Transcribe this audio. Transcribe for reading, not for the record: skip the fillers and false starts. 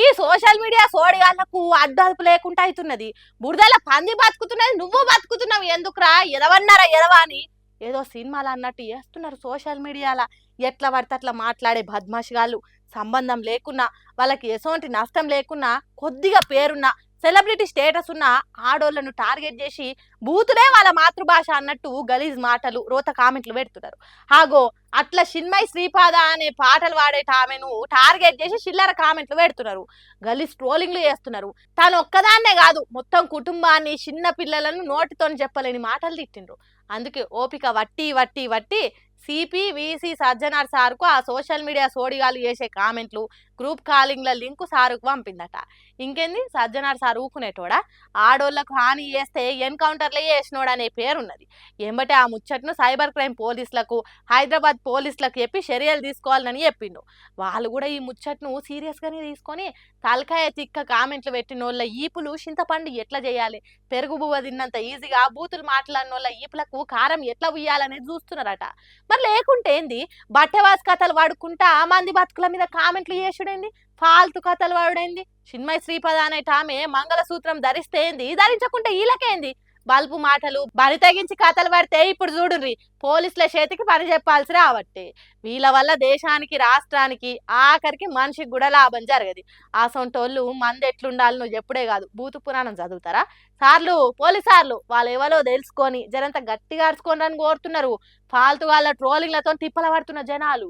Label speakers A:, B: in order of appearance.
A: ఈ social media సోడిగాళ్ళకు అడ్డు లేకుండా అవుతున్నది. బురదల పంది బతుకుతున్నది, నువ్వు బతుకుతున్నావు. ఎందుకురా ఎదవన్నారా ఎదవా అని ఏదో సినిమాలు అన్నట్టు చేస్తున్నారు సోషల్ మీడియాల. ఎట్లా పడితే అట్లా మాట్లాడే బద్మాషిగాళ్ళు, సంబంధం లేకున్నా, వాళ్ళకి ఎటువంటి నష్టం లేకున్నా, కొద్దిగా పేరున్నా, సెలబ్రిటీ స్టేటస్ ఉన్న ఆడోళ్లను టార్గెట్ చేసి బూతులే వాళ్ళ మాతృభాష అన్నట్టు గలీజ్ మాటలు రోత కామెంట్లు పెడుతున్నారు. హాగో అట్లా చిన్మయి శ్రీపాద అనే పాటలు పాడేట ఆమెను టార్గెట్ చేసి చిల్లర కామెంట్లు పెడుతున్నారు. గలీజ్ ట్రోలింగ్లు చేస్తున్నారు. తాను ఒక్కదాన్నే కాదు, మొత్తం కుటుంబాన్ని, చిన్న పిల్లలను నోటితో చెప్పలేని మాటలు తిట్టిండ్రు. అందుకే ఓపిక వట్టి వట్టి వట్టి సిపి విసి సజ్జనార్ సార్కు ఆ సోషల్ మీడియా సోడిగాలు చేసే కామెంట్లు, గ్రూప్ కాలింగ్ల లింకు సారుకు పంపిందట. ఇంకేంది, సజ్జనార్ సార్ ఊకునేటోడా? ఆడోళ్లకు హాని చేస్తే ఎన్కౌంటర్లే చేసినోడు అనే పేరున్నది. ఎంబటే ఆ ముచ్చట్ను సైబర్ క్రైమ్ పోలీసులకు, హైదరాబాద్ పోలీసులకు చెప్పి చర్యలు తీసుకోవాలని చెప్పిండు. వాళ్ళు కూడా ఈ ముచ్చట్ను సీరియస్గానే తీసుకొని తలకాయ తిక్క కామెంట్లు పెట్టినోళ్ళ ఈపులు చింతపండు ఎట్లా చేయాలి, పెరుగు బువ్వ తిన్నంత ఈజీగా బూతులు మాట్లాడినోళ్ళ ఈపులకు కారం ఎట్లా ఉయ్యాలనేది చూస్తున్నారట. మరి లేకుంటే ఏంది, బట్టవాస్ కథలు వాడుకుంటా మంది బతుకుల మీద కామెంట్లు చేసుడేంది, ఫాల్తు కథలు వాడుడేంది? చిన్మయి శ్రీపద అనేట ఆమె మంగళసూత్రం ధరిస్తే ఏంది, ధరించకుంటే ఈలకేంది? బల్బు మాటలు బరి తెగించి కథలు పడితే ఇప్పుడు చూడుర్రి పోలీసుల చేతికి పని చెప్పాల్సి రావట్టే. వీళ్ళ వల్ల దేశానికి, రాష్ట్రానికి, ఆఖరికి మనిషికి కూడా లాభం జరగదు. అసొంటోళ్ళు మంది ఎట్లుండాలి ఎప్పుడే కాదు భూతు పురాణం చదువుతారా? సార్లు, పోలీసార్లు వాళ్ళు ఎవరో తెలుసుకొని జరంత గట్టిగా అరుచుకోనని కోరుతున్నారు. ఫాల్తు వాళ్ళ ట్రోలింగ్లతో తిప్పల పడుతున్న జనాలు.